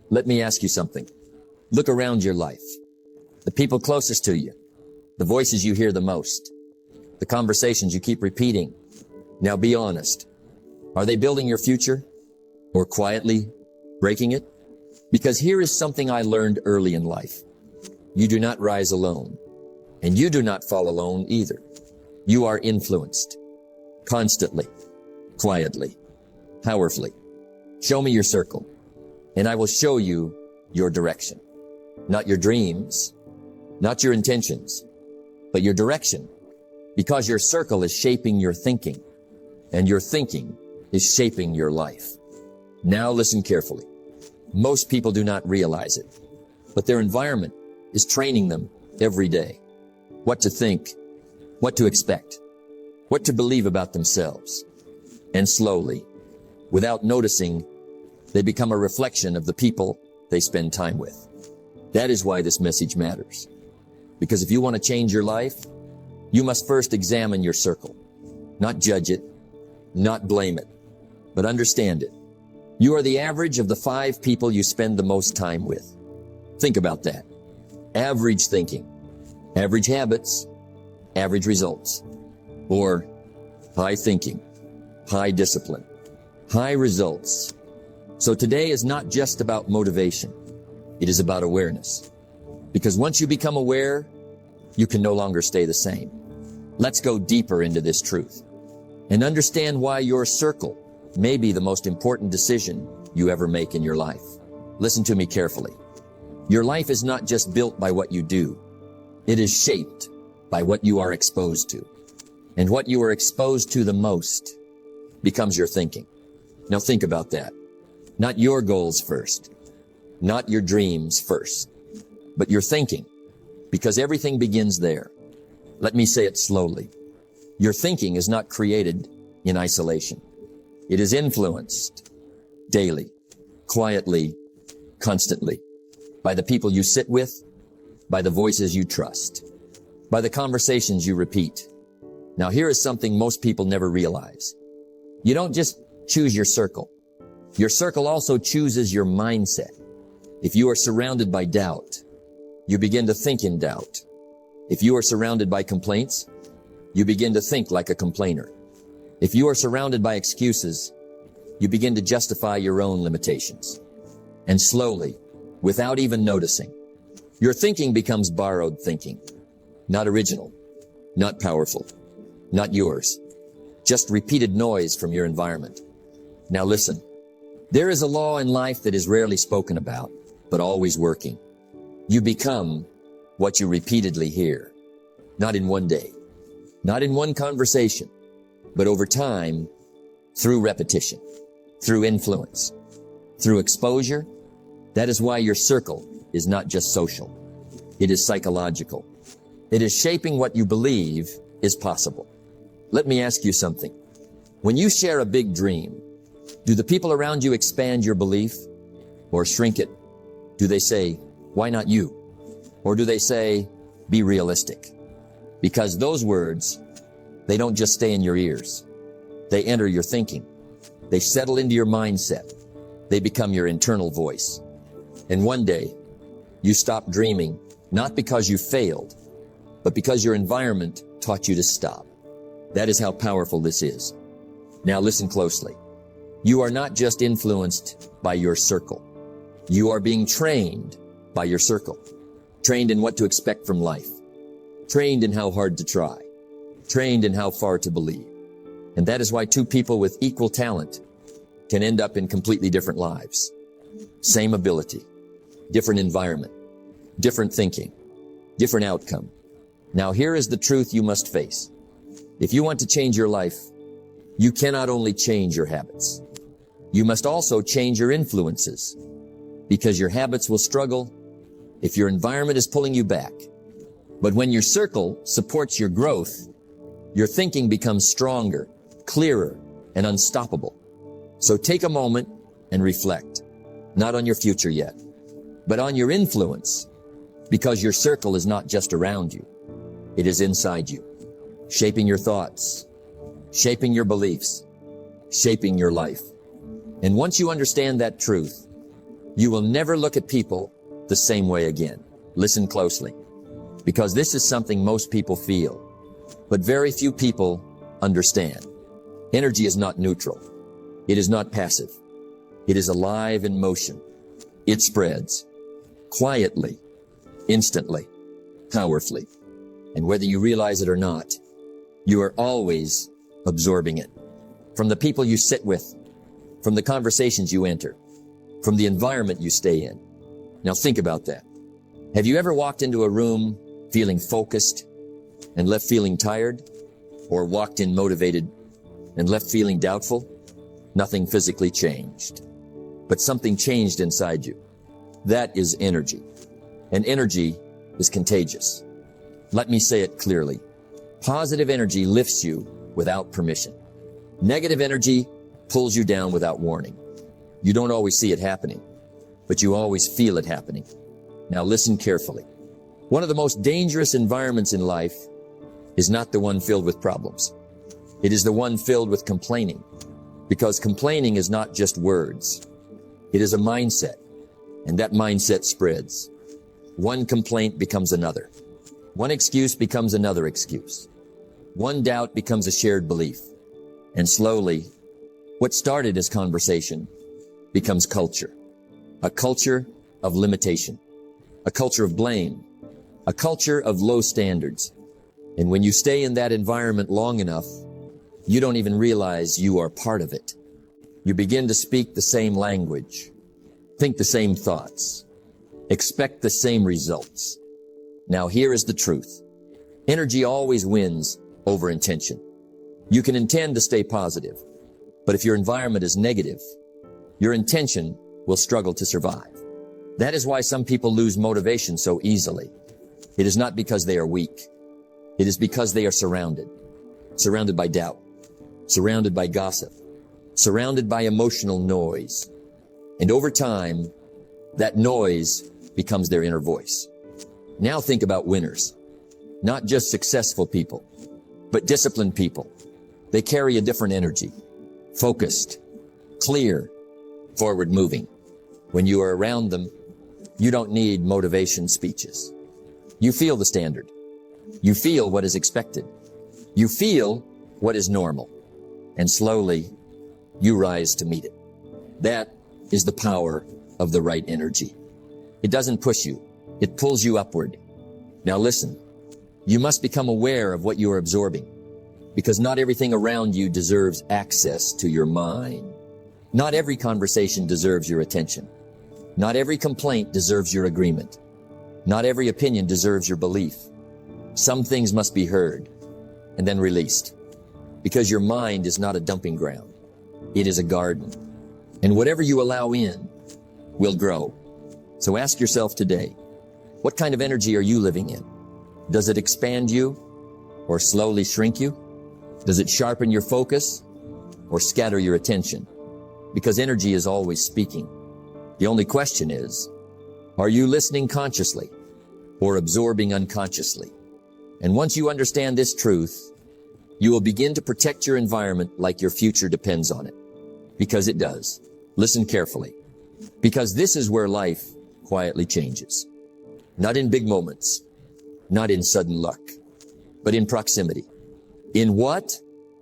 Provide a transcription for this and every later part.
Let me ask you something. Look around your life. The people closest to you, the voices you hear the most, the conversations you keep repeating. Now be honest. Are they building your future or quietly breaking it? Because here is something I learned early in life. You do not rise alone, and you do not fall alone either. You are influenced constantly, quietly, powerfully. Show me your circle, and I will show you your direction. Not your dreams, not your intentions, but your direction. Because your circle is shaping your thinking, and your thinking is shaping your life. Now listen carefully. Most people do not realize it, but their environment is training them every day. What to think, what to expect, what to believe about themselves. And slowly, without noticing, they become a reflection of the people they spend time with. That is why this message matters. Because if you want to change your life, you must first examine your circle. Not judge it, not blame it, but understand it. You are the average of the 5 people you spend the most time with. Think about that. Average thinking, average habits, average results. Or high thinking, high discipline, high results. So today is not just about motivation. It is about awareness. Because once you become aware, you can no longer stay the same. Let's go deeper into this truth and understand why your circle may be the most important decision you ever make in your life. Listen to me carefully. Your life is not just built by what you do. It is shaped by what you are exposed to. And what you are exposed to the most becomes your thinking. Now think about that. Not your goals first, not your dreams first, but your thinking, because everything begins there. Let me say it slowly. Your thinking is not created in isolation. It is influenced daily, quietly, constantly, by the people you sit with, by the voices you trust, by the conversations you repeat. Now here is something most people never realize. You don't just choose your circle. Your circle also chooses your mindset. If you are surrounded by doubt, you begin to think in doubt. If you are surrounded by complaints, you begin to think like a complainer. If you are surrounded by excuses, you begin to justify your own limitations. And slowly, without even noticing, your thinking becomes borrowed thinking. Not original, not powerful, not yours. Just repeated noise from your environment. Now listen, there is a law in life that is rarely spoken about, but always working. You become what you repeatedly hear. Not in one day, not in one conversation, but over time, through repetition, through influence, through exposure. That is why your circle is not just social. It is psychological. It is shaping what you believe is possible. Let me ask you something. When you share a big dream, do the people around you expand your belief or shrink it? Do they say, why not you? Or do they say, be realistic? Because those words, they don't just stay in your ears. They enter your thinking. They settle into your mindset. They become your internal voice. And one day, you stop dreaming, not because you failed, but because your environment taught you to stop. That is how powerful this is. Now listen closely. You are not just influenced by your circle. You are being trained by your circle. Trained in what to expect from life. Trained in how hard to try. Trained in how far to believe. And that is why 2 people with equal talent can end up in completely different lives. Same ability, different environment, different thinking, different outcome. Now here is the truth you must face. If you want to change your life, you cannot only change your habits. You must also change your influences, because your habits will struggle if your environment is pulling you back. But when your circle supports your growth, your thinking becomes stronger, clearer, and unstoppable. So take a moment and reflect, not on your future yet, but on your influence, because your circle is not just around you. It is inside you, shaping your thoughts, shaping your beliefs, shaping your life. And once you understand that truth, You will never look at people the same way again. Listen closely, because this is something most people feel, but very few people understand. Energy is not neutral. It is not passive. It is alive in motion. It spreads quietly, instantly, powerfully. And whether you realize it or not, you are always absorbing it. From the people you sit with, from the conversations you enter, from the environment you stay in. Now think about that. Have you ever walked into a room feeling focused and left feeling tired? Or walked in motivated and left feeling doubtful? Nothing physically changed, but something changed inside you. That is energy. And energy is contagious. Let me say it clearly. Positive energy lifts you without permission. Negative energy pulls you down without warning. You don't always see it happening, but you always feel it happening. Now listen carefully. One of the most dangerous environments in life is not the one filled with problems. It is the one filled with complaining, because complaining is not just words. It is a mindset, and that mindset spreads. One complaint becomes another. One excuse becomes another excuse. One doubt becomes a shared belief. And slowly, what started as conversation becomes culture. A culture of limitation. A culture of blame. A culture of low standards. And when you stay in that environment long enough, you don't even realize you are part of it. You begin to speak the same language, think the same thoughts, expect the same results. Now here is the truth. Energy always wins over intention. You can intend to stay positive, but if your environment is negative, your intention will struggle to survive. That is why some people lose motivation so easily. It is not because they are weak. It is because they are surrounded by doubt, surrounded by gossip, surrounded by emotional noise. And over time, that noise becomes their inner voice. Now think about winners, not just successful people, but disciplined people. They carry a different energy, focused, clear, forward moving. When you are around them, you don't need motivation speeches. You feel the standard. You feel what is expected. You feel what is normal. And slowly, you rise to meet it. That is the power of the right energy. It doesn't push you. It pulls you upward. Now listen, you must become aware of what you are absorbing, because not everything around you deserves access to your mind. Not every conversation deserves your attention. Not every complaint deserves your agreement. Not every opinion deserves your belief. Some things must be heard and then released, because your mind is not a dumping ground. It is a garden, and whatever you allow in will grow. So ask yourself today, what kind of energy are you living in? Does it expand you or slowly shrink you? Does it sharpen your focus or scatter your attention? Because energy is always speaking. The only question is, are you listening consciously or absorbing unconsciously? And once you understand this truth, you will begin to protect your environment like your future depends on it. Because it does. Listen carefully. Because this is where life quietly changes. Not in big moments, not in sudden luck, but in proximity. In what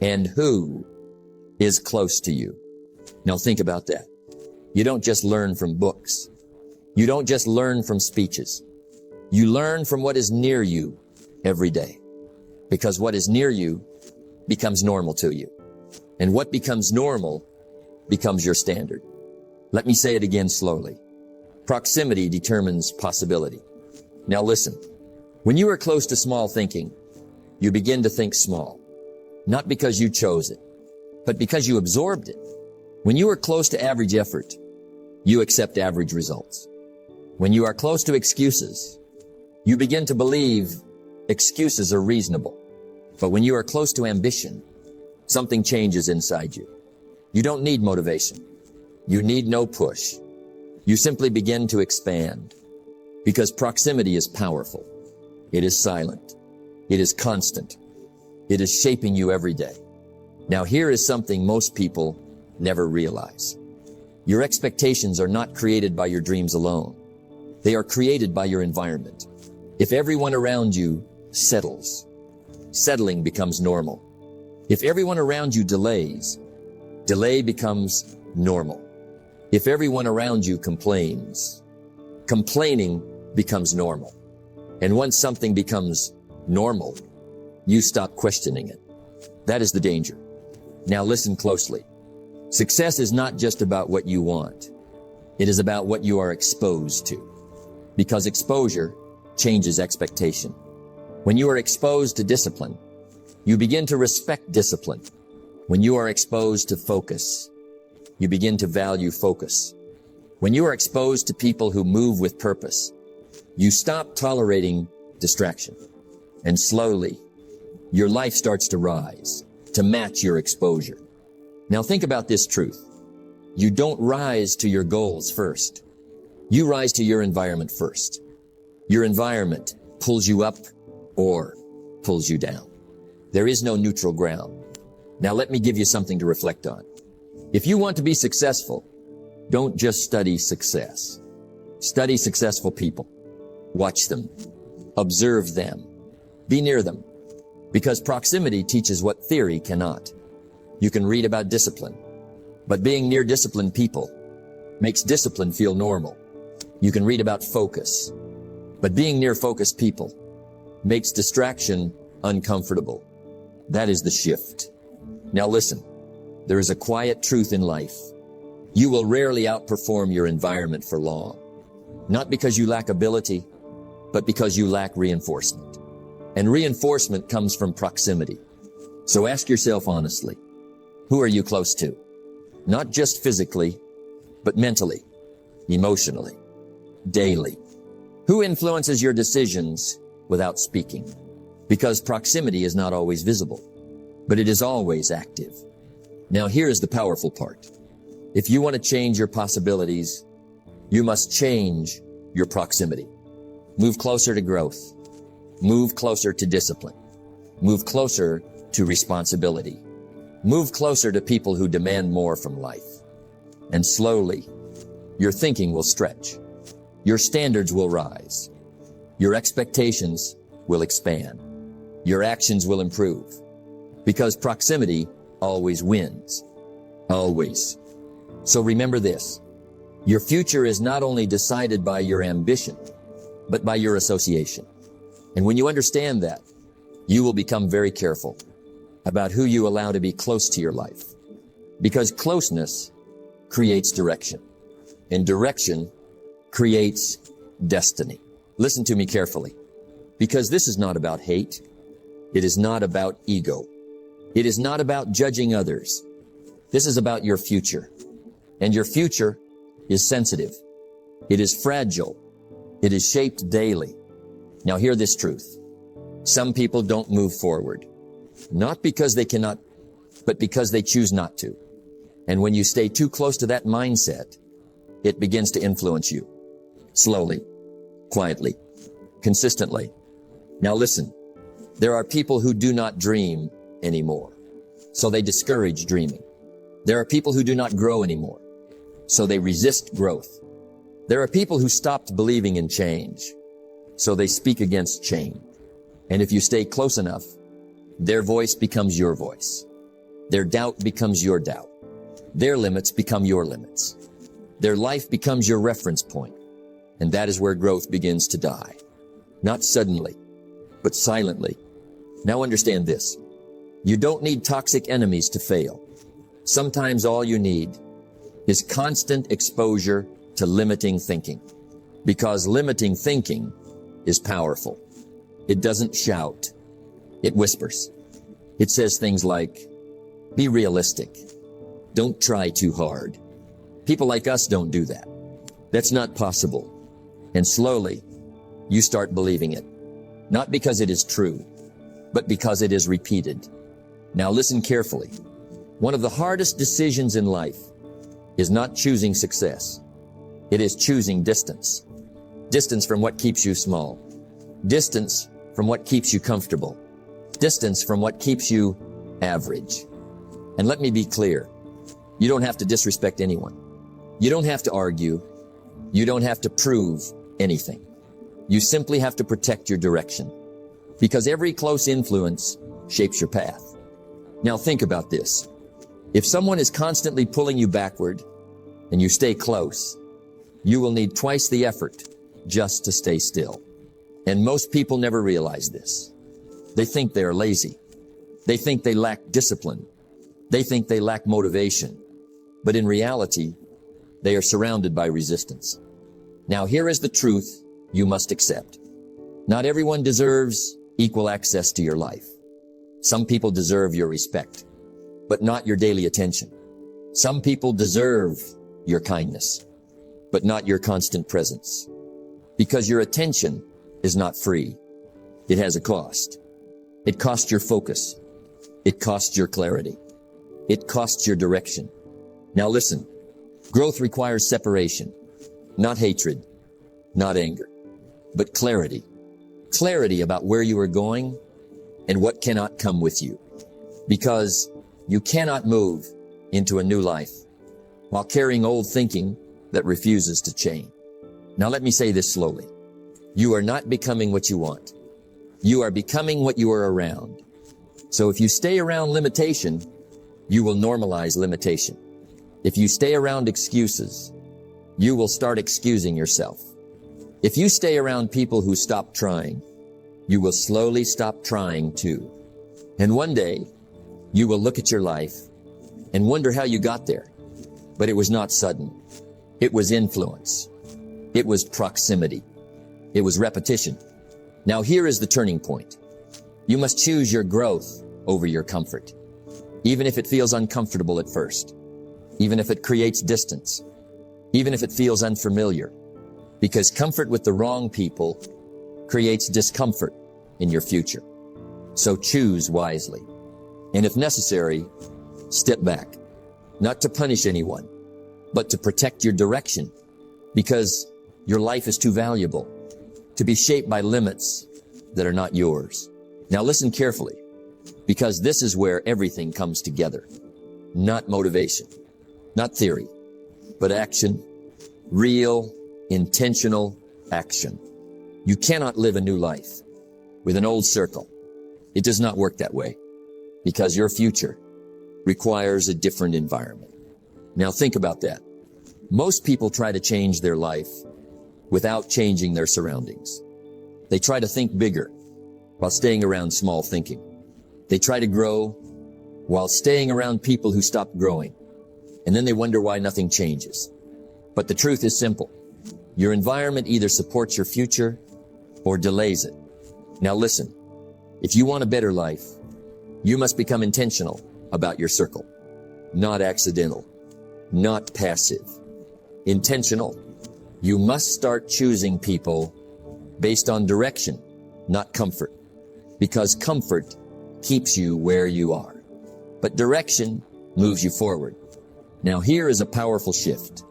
and who is close to you. Now think about that. You don't just learn from books. You don't just learn from speeches. You learn from what is near you every day. Because what is near you becomes normal to you. And what becomes normal becomes your standard. Let me say it again slowly. Proximity determines possibility. Now listen, when you are close to small thinking, you begin to think small. Not because you chose it, but because you absorbed it. When you are close to average effort, you accept average results. When you are close to excuses, you begin to believe excuses are reasonable. But when you are close to ambition, something changes inside you. You don't need motivation. You need no push. You simply begin to expand. Because proximity is powerful. It is silent. It is constant. It is shaping you every day. Now here is something most people never realize. Your expectations are not created by your dreams alone. They are created by your environment. If everyone around you settles, settling becomes normal. If everyone around you delays, delay becomes normal. If everyone around you complains, complaining becomes normal. And once something becomes normal, you stop questioning it. That is the danger. Now listen closely. Success is not just about what you want. It is about what you are exposed to. Because exposure changes expectation. When you are exposed to discipline, you begin to respect discipline. When you are exposed to focus, you begin to value focus. When you are exposed to people who move with purpose, you stop tolerating distraction. And slowly, your life starts to rise, to match your exposure. Now think about this truth. You don't rise to your goals first. You rise to your environment first. Your environment pulls you up or pulls you down. There is no neutral ground. Now let me give you something to reflect on. If you want to be successful, don't just study success. Study successful people. Watch them. Observe them. Be near them. Because proximity teaches what theory cannot. You can read about discipline, but being near disciplined people makes discipline feel normal. You can read about focus, but being near focused people makes distraction uncomfortable. That is the shift. Now listen, there is a quiet truth in life. You will rarely outperform your environment for long. Not because you lack ability, but because you lack reinforcement. And reinforcement comes from proximity. So ask yourself honestly, who are you close to? Not just physically, but mentally, emotionally, daily. Who influences your decisions without speaking? Because proximity is not always visible, but it is always active. Now here is the powerful part. If you want to change your possibilities, you must change your proximity. Move closer to growth. Move closer to discipline. Move closer to responsibility. Move closer to people who demand more from life. And slowly, your thinking will stretch. Your standards will rise. Your expectations will expand. Your actions will improve. Because proximity always wins. Always. So remember this. Your future is not only decided by your ambition, but by your association. And when you understand that, you will become very careful about who you allow to be close to your life. Because closeness creates direction, and direction creates destiny. Listen to me carefully, because this is not about hate. It is not about ego. It is not about judging others. This is about your future. And your future is sensitive. It is fragile. It is shaped daily. Now hear this truth. Some people don't move forward. Not because they cannot, but because they choose not to. And when you stay too close to that mindset, it begins to influence you. Slowly, quietly, consistently. Now listen, there are people who do not dream anymore, so they discourage dreaming. There are people who do not grow anymore, so they resist growth. There are people who stopped believing in change, so they speak against change. And if you stay close enough, their voice becomes your voice. Their doubt becomes your doubt. Their limits become your limits. Their life becomes your reference point. And that is where growth begins to die. Not suddenly, but silently. Now understand this. You don't need toxic enemies to fail. Sometimes all you need is constant exposure to limiting thinking. Because limiting thinking is powerful. It doesn't shout. It whispers. It says things like, be realistic. Don't try too hard. People like us don't do that. That's not possible. And slowly, you start believing it. Not because it is true, but because it is repeated. Now listen carefully. One of the hardest decisions in life is not choosing success. It is choosing distance. Distance from what keeps you small. Distance from what keeps you comfortable. Distance from what keeps you average. And let me be clear. You don't have to disrespect anyone. You don't have to argue. You don't have to prove anything. You simply have to protect your direction, because every close influence shapes your path. Now think about this. If someone is constantly pulling you backward and you stay close, you will need twice the effort just to stay still. And most people never realize this. They think they are lazy. They think they lack discipline. They think they lack motivation. But in reality, they are surrounded by resistance. Now here is the truth you must accept. Not everyone deserves equal access to your life. Some people deserve your respect, but not your daily attention. Some people deserve your kindness, but not your constant presence. Because your attention is not free. It has a cost. It costs your focus. It costs your clarity. It costs your direction. Now listen, growth requires separation, not hatred, not anger, but clarity. Clarity about where you are going and what cannot come with you. Because you cannot move into a new life while carrying old thinking that refuses to change. Now let me say this slowly. You are not becoming what you want. You are becoming what you are around. So if you stay around limitation, you will normalize limitation. If you stay around excuses, you will start excusing yourself. If you stay around people who stop trying, you will slowly stop trying too. And one day, you will look at your life and wonder how you got there. But it was not sudden. It was influence. It was proximity. It was repetition. Now here is the turning point. You must choose your growth over your comfort, even if it feels uncomfortable at first, even if it creates distance, even if it feels unfamiliar, because comfort with the wrong people creates discomfort in your future. So choose wisely. And if necessary, step back, not to punish anyone, but to protect your direction, because your life is too valuable to be shaped by limits that are not yours. Now listen carefully, because this is where everything comes together. Not motivation, not theory, but action, real, intentional action. You cannot live a new life with an old circle. It does not work that way, because your future requires a different environment. Now think about that. Most people try to change their life without changing their surroundings. They try to think bigger while staying around small thinking. They try to grow while staying around people who stop growing. And then they wonder why nothing changes. But the truth is simple. Your environment either supports your future or delays it. Now listen, if you want a better life, you must become intentional about your circle. Not accidental, not passive. Intentional. You must start choosing people based on direction, not comfort, because comfort keeps you where you are, but direction moves you forward. Now here is a powerful shift.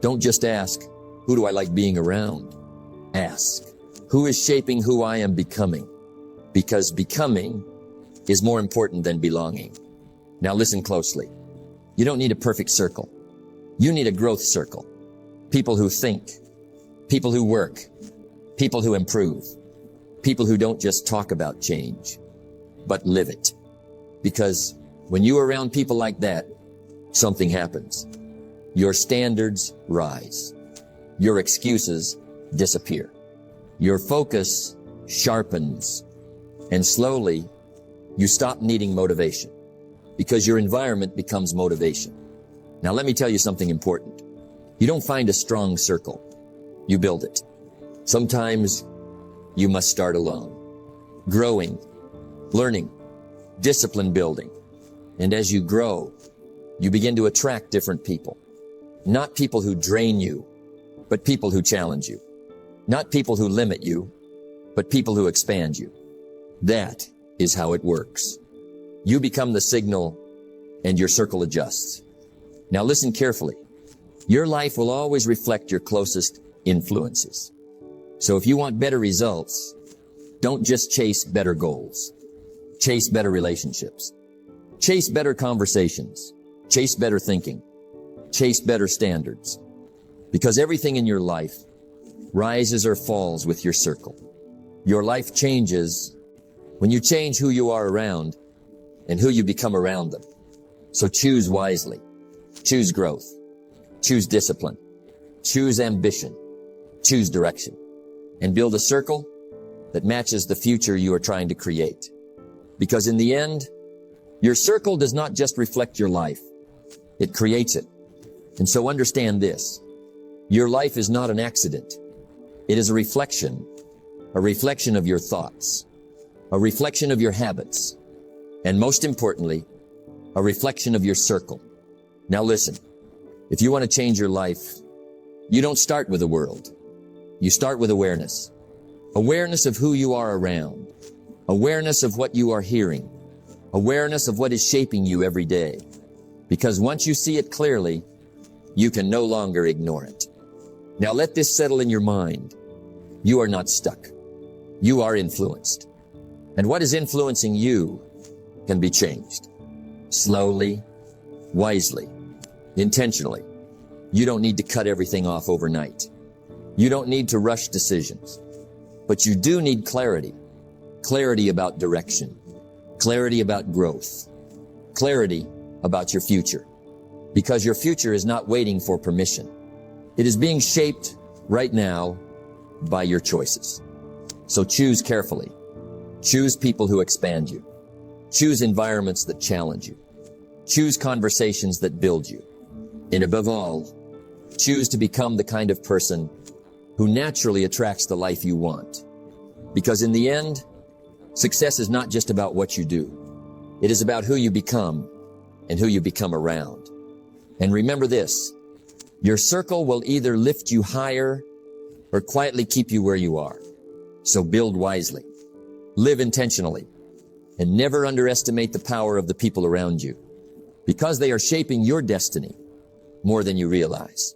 Don't just ask, who do I like being around? Ask, who is shaping who I am becoming? Because becoming is more important than belonging. Now listen closely. You don't need a perfect circle. You need a growth circle. People who think, people who work, people who improve, people who don't just talk about change, but live it. Because when you are around people like that, something happens. Your standards rise. Your excuses disappear. Your focus sharpens. And slowly, you stop needing motivation, because your environment becomes motivation. Now let me tell you something important. You don't find a strong circle. You build it. Sometimes you must start alone. Growing, learning, discipline building. And as you grow, you begin to attract different people. Not people who drain you, but people who challenge you. Not people who limit you, but people who expand you. That is how it works. You become the signal and your circle adjusts. Now listen carefully. Your life will always reflect your closest influences. So if you want better results, don't just chase better goals. Chase better relationships. Chase better conversations. Chase better thinking. Chase better standards. Because everything in your life rises or falls with your circle. Your life changes when you change who you are around and who you become around them. So choose wisely. Choose growth. Choose discipline. Choose ambition. Choose direction. And build a circle that matches the future you are trying to create. Because in the end, your circle does not just reflect your life. It creates it. And so understand this. Your life is not an accident. It is a reflection of your thoughts, a reflection of your habits, and most importantly, a reflection of your circle. Now listen, if you want to change your life, you don't start with the world. You start with awareness. Awareness of who you are around. Awareness of what you are hearing. Awareness of what is shaping you every day. Because once you see it clearly, you can no longer ignore it. Now let this settle in your mind. You are not stuck. You are influenced. And what is influencing you can be changed. Slowly, wisely, intentionally. You don't need to cut everything off overnight. You don't need to rush decisions. But you do need clarity. Clarity about direction. Clarity about growth. Clarity about your future. Because your future is not waiting for permission. It is being shaped right now by your choices. So choose carefully. Choose people who expand you. Choose environments that challenge you. Choose conversations that build you. And above all, choose to become the kind of person who naturally attracts the life you want. Because in the end, success is not just about what you do. It is about who you become and who you become around. And remember this, your circle will either lift you higher or quietly keep you where you are. So build wisely, live intentionally, and never underestimate the power of the people around you, because they are shaping your destiny more than you realize.